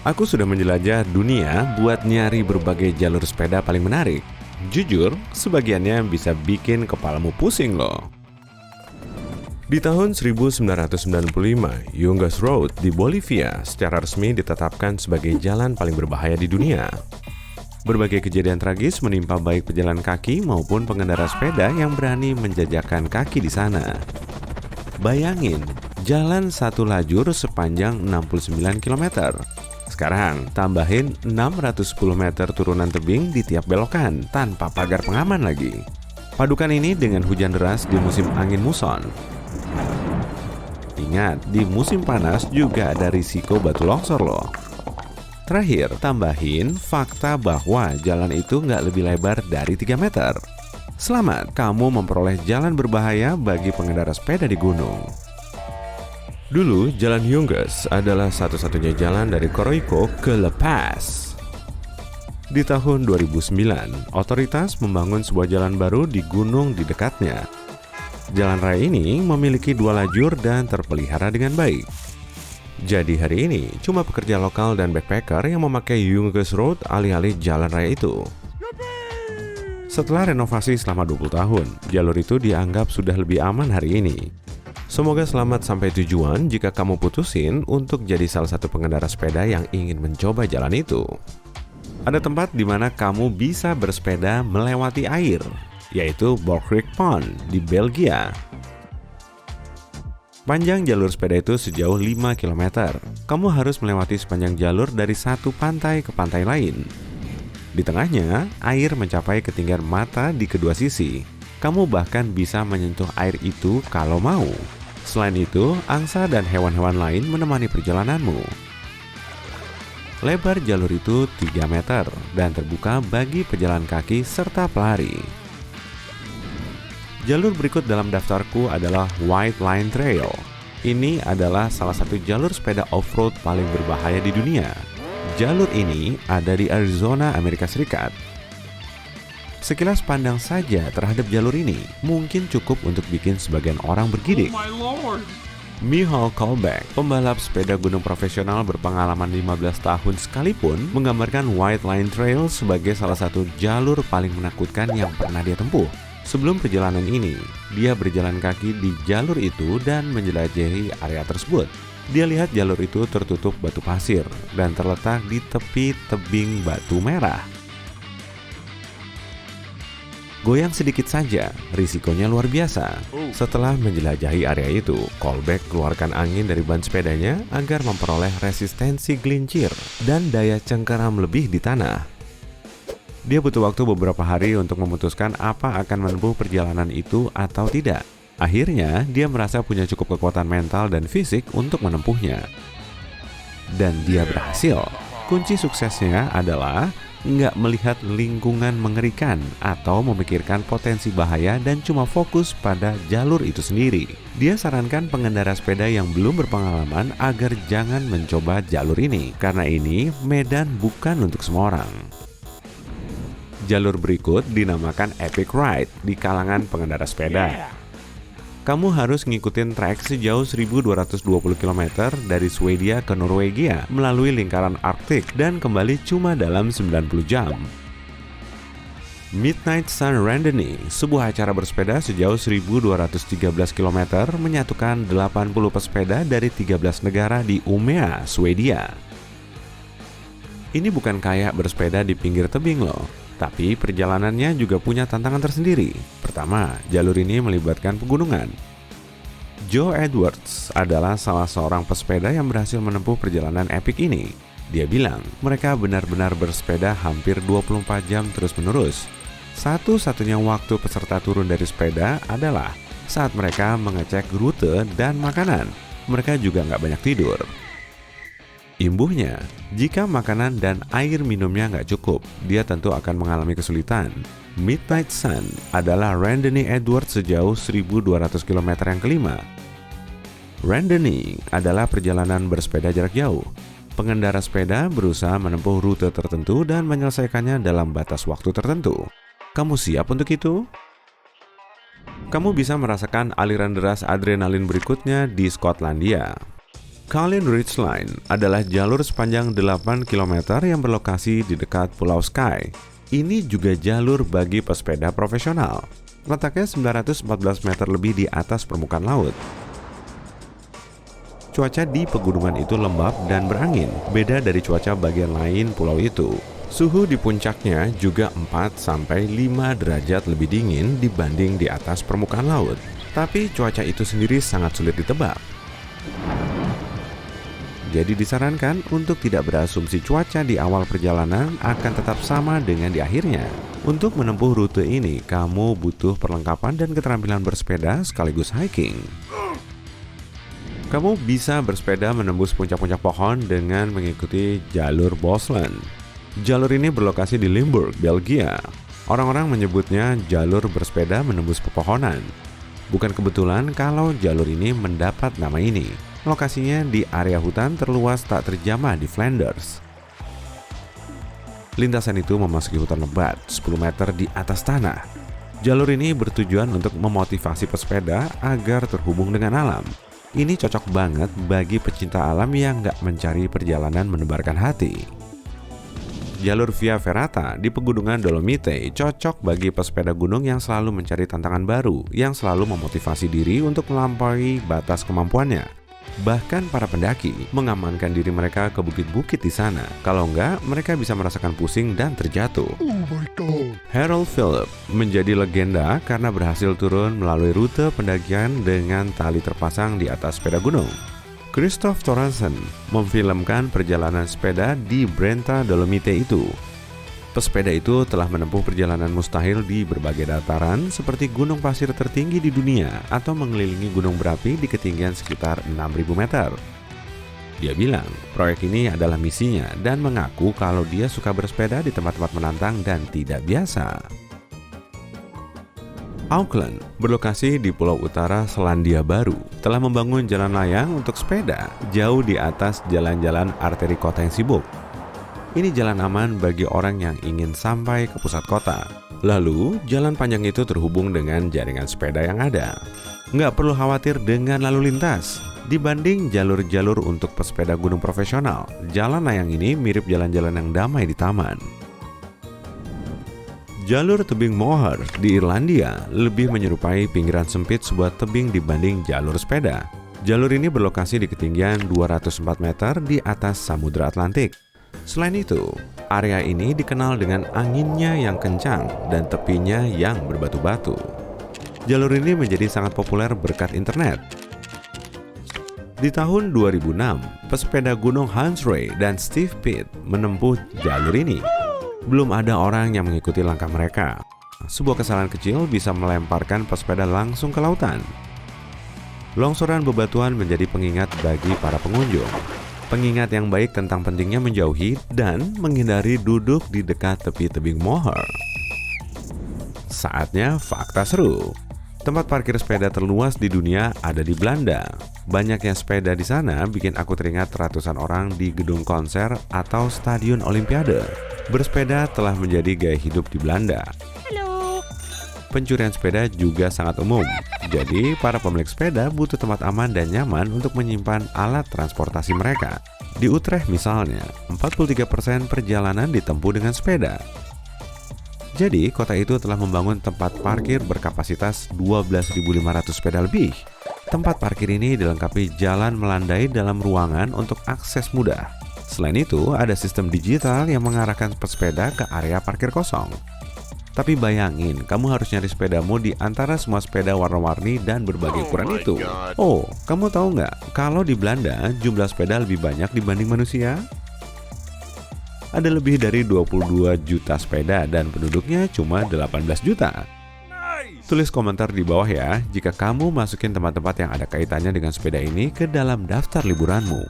Aku sudah menjelajah dunia buat nyari berbagai jalur sepeda paling menarik. Jujur, sebagiannya bisa bikin kepalamu pusing loh. Di tahun 1995, Yungas Road di Bolivia secara resmi ditetapkan sebagai jalan paling berbahaya di dunia. Berbagai kejadian tragis menimpa baik pejalan kaki maupun pengendara sepeda yang berani menjajakan kaki di sana. Bayangin, jalan satu lajur sepanjang 69 km. Sekarang, tambahin 610 meter turunan tebing di tiap belokan tanpa pagar pengaman lagi. Padukan ini dengan hujan deras di musim angin muson. Ingat, di musim panas juga ada risiko batu longsor loh. Terakhir, tambahin fakta bahwa jalan itu nggak lebih lebar dari 3 meter. Selamat, kamu memperoleh jalan berbahaya bagi pengendara sepeda di gunung. Dulu, Jalan Yungas adalah satu-satunya jalan dari Coroico ke La Paz. Di tahun 2009, otoritas membangun sebuah jalan baru di gunung di dekatnya. Jalan raya ini memiliki 2 lajur dan terpelihara dengan baik. Jadi hari ini, cuma pekerja lokal dan backpacker yang memakai Yungas Road alih-alih jalan raya itu. Setelah renovasi selama 20 tahun, jalur itu dianggap sudah lebih aman hari ini. Semoga selamat sampai tujuan jika kamu putusin untuk jadi salah satu pengendara sepeda yang ingin mencoba jalan itu. Ada tempat di mana kamu bisa bersepeda melewati air, yaitu Borchgreke Pond di Belgia. Panjang jalur sepeda itu sejauh 5 km. Kamu harus melewati sepanjang jalur dari satu pantai ke pantai lain. Di tengahnya, air mencapai ketinggian mata di kedua sisi. Kamu bahkan bisa menyentuh air itu kalau mau. Selain itu, angsa dan hewan-hewan lain menemani perjalananmu. Lebar jalur itu 3 meter dan terbuka bagi pejalan kaki serta pelari. Jalur berikut dalam daftarku adalah White Line Trail. Ini adalah salah satu jalur sepeda off-road paling berbahaya di dunia. Jalur ini ada di Arizona, Amerika Serikat. Sekilas pandang saja terhadap jalur ini mungkin cukup untuk bikin sebagian orang bergidik. Michal Kolbeck, pembalap sepeda gunung profesional berpengalaman 15 tahun sekalipun, menggambarkan White Line Trail sebagai salah satu jalur paling menakutkan yang pernah dia tempuh. Sebelum perjalanan ini, dia berjalan kaki di jalur itu dan menjelajahi area tersebut. Dia lihat jalur itu tertutup batu pasir dan terletak di tepi tebing batu merah. Goyang sedikit saja, risikonya luar biasa. Setelah menjelajahi area itu, Kolbeck keluarkan angin dari ban sepedanya agar memperoleh resistensi gelincir dan daya cengkeram lebih di tanah. Dia butuh waktu beberapa hari untuk memutuskan apa akan menempuh perjalanan itu atau tidak. Akhirnya, dia merasa punya cukup kekuatan mental dan fisik untuk menempuhnya. Dan dia berhasil. Kunci suksesnya adalah nggak melihat lingkungan mengerikan atau memikirkan potensi bahaya dan cuma fokus pada jalur itu sendiri. Dia sarankan pengendara sepeda yang belum berpengalaman agar jangan mencoba jalur ini, karena ini medan bukan untuk semua orang. Jalur berikut dinamakan Epic Ride di kalangan pengendara sepeda. Kamu harus ngikutin trek sejauh 1220 km dari Swedia ke Norwegia melalui lingkaran Arktik dan kembali cuma dalam 90 jam. Midnight Sun Randonnée, sebuah acara bersepeda sejauh 1213 km menyatukan 80 pesepeda dari 13 negara di Umeå, Swedia. Ini bukan kayak bersepeda di pinggir tebing loh. Tapi perjalanannya juga punya tantangan tersendiri. Pertama, jalur ini melibatkan pegunungan. Joe Edwards adalah salah seorang pesepeda yang berhasil menempuh perjalanan epik ini. Dia bilang, mereka benar-benar bersepeda hampir 24 jam terus-menerus. Satu-satunya waktu peserta turun dari sepeda adalah saat mereka mengecek rute dan makanan. Mereka juga nggak banyak tidur. Imbuhnya, jika makanan dan air minumnya nggak cukup, dia tentu akan mengalami kesulitan. Midnight Sun adalah Randonnée Edwards sejauh 1200 km yang kelima. Randonnée adalah perjalanan bersepeda jarak jauh. Pengendara sepeda berusaha menempuh rute tertentu dan menyelesaikannya dalam batas waktu tertentu. Kamu siap untuk itu? Kamu bisa merasakan aliran deras adrenalin berikutnya di Skotlandia. Kalin Ridgeline adalah jalur sepanjang 8 km yang berlokasi di dekat Pulau Sky. Ini juga jalur bagi pesepeda profesional. Letaknya 914 meter lebih di atas permukaan laut. Cuaca di pegunungan itu lembab dan berangin, beda dari cuaca bagian lain pulau itu. Suhu di puncaknya juga 4-5 derajat lebih dingin dibanding di atas permukaan laut. Tapi cuaca itu sendiri sangat sulit ditebak. Jadi disarankan untuk tidak berasumsi cuaca di awal perjalanan akan tetap sama dengan di akhirnya. Untuk menempuh rute ini, kamu butuh perlengkapan dan keterampilan bersepeda sekaligus hiking. Kamu bisa bersepeda menembus puncak-puncak pohon dengan mengikuti jalur Bosland. Jalur ini berlokasi di Limburg, Belgia. Orang-orang menyebutnya jalur bersepeda menembus pepohonan. Bukan kebetulan kalau jalur ini mendapat nama ini. Lokasinya di area hutan terluas tak terjamah di Flanders. Lintasan itu memasuki hutan lebat 10 meter di atas tanah. Jalur ini bertujuan untuk memotivasi pesepeda agar terhubung dengan alam. Ini cocok banget bagi pecinta alam yang nggak mencari perjalanan menebarkan hati. Jalur Via Ferrata di pegunungan Dolomite cocok bagi pesepeda gunung yang selalu mencari tantangan baru, yang selalu memotivasi diri untuk melampaui batas kemampuannya. Bahkan para pendaki mengamankan diri mereka ke bukit-bukit di sana. Kalau enggak, mereka bisa merasakan pusing dan terjatuh. Oh my God. Harold Philip menjadi legenda karena berhasil turun melalui rute pendakian dengan tali terpasang di atas sepeda gunung. Christoph Thorensen memfilmkan perjalanan sepeda di Brenta Dolomite itu. Pesepeda itu telah menempuh perjalanan mustahil di berbagai dataran seperti gunung pasir tertinggi di dunia atau mengelilingi gunung berapi di ketinggian sekitar 6.000 meter. Dia bilang proyek ini adalah misinya dan mengaku kalau dia suka bersepeda di tempat-tempat menantang dan tidak biasa. Auckland, berlokasi di pulau utara Selandia Baru, telah membangun jalan layang untuk sepeda jauh di atas jalan-jalan arteri kota yang sibuk. Ini jalan aman bagi orang yang ingin sampai ke pusat kota. Lalu, jalan panjang itu terhubung dengan jaringan sepeda yang ada. Nggak perlu khawatir dengan lalu lintas. Dibanding jalur-jalur untuk pesepeda gunung profesional, jalan layang ini mirip jalan-jalan yang damai di taman. Jalur tebing Moher di Irlandia lebih menyerupai pinggiran sempit sebuah tebing dibanding jalur sepeda. Jalur ini berlokasi di ketinggian 204 meter di atas Samudra Atlantik. Selain itu, area ini dikenal dengan anginnya yang kencang dan tepinya yang berbatu-batu. Jalur ini menjadi sangat populer berkat internet. Di tahun 2006, pesepeda gunung Hans Rey dan Steve Pitt menempuh jalur ini. Belum ada orang yang mengikuti langkah mereka. Sebuah kesalahan kecil bisa melemparkan pesepeda langsung ke lautan. Longsoran bebatuan menjadi pengingat bagi para pengunjung. Pengingat yang baik tentang pentingnya menjauhi dan menghindari duduk di dekat tepi tebing Moher. Saatnya fakta seru. Tempat parkir sepeda terluas di dunia ada di Belanda. Banyaknya sepeda di sana bikin aku teringat ratusan orang di gedung konser atau stadion Olimpiade. Bersepeda telah menjadi gaya hidup di Belanda. Pencurian sepeda juga sangat umum. Jadi, para pemilik sepeda butuh tempat aman dan nyaman untuk menyimpan alat transportasi mereka. Di Utrecht misalnya, 43% perjalanan ditempuh dengan sepeda. Jadi, kota itu telah membangun tempat parkir berkapasitas 12.500 sepeda lebih. Tempat parkir ini dilengkapi jalan melandai dalam ruangan untuk akses mudah. Selain itu, ada sistem digital yang mengarahkan pesepeda ke area parkir kosong. Tapi bayangin, kamu harus nyari sepedamu di antara semua sepeda warna-warni dan berbagai ukuran itu. Oh, kamu tahu nggak kalau di Belanda jumlah sepeda lebih banyak dibanding manusia? Ada lebih dari 22 juta sepeda dan penduduknya cuma 18 juta. Tulis komentar di bawah ya jika kamu masukin tempat-tempat yang ada kaitannya dengan sepeda ini ke dalam daftar liburanmu.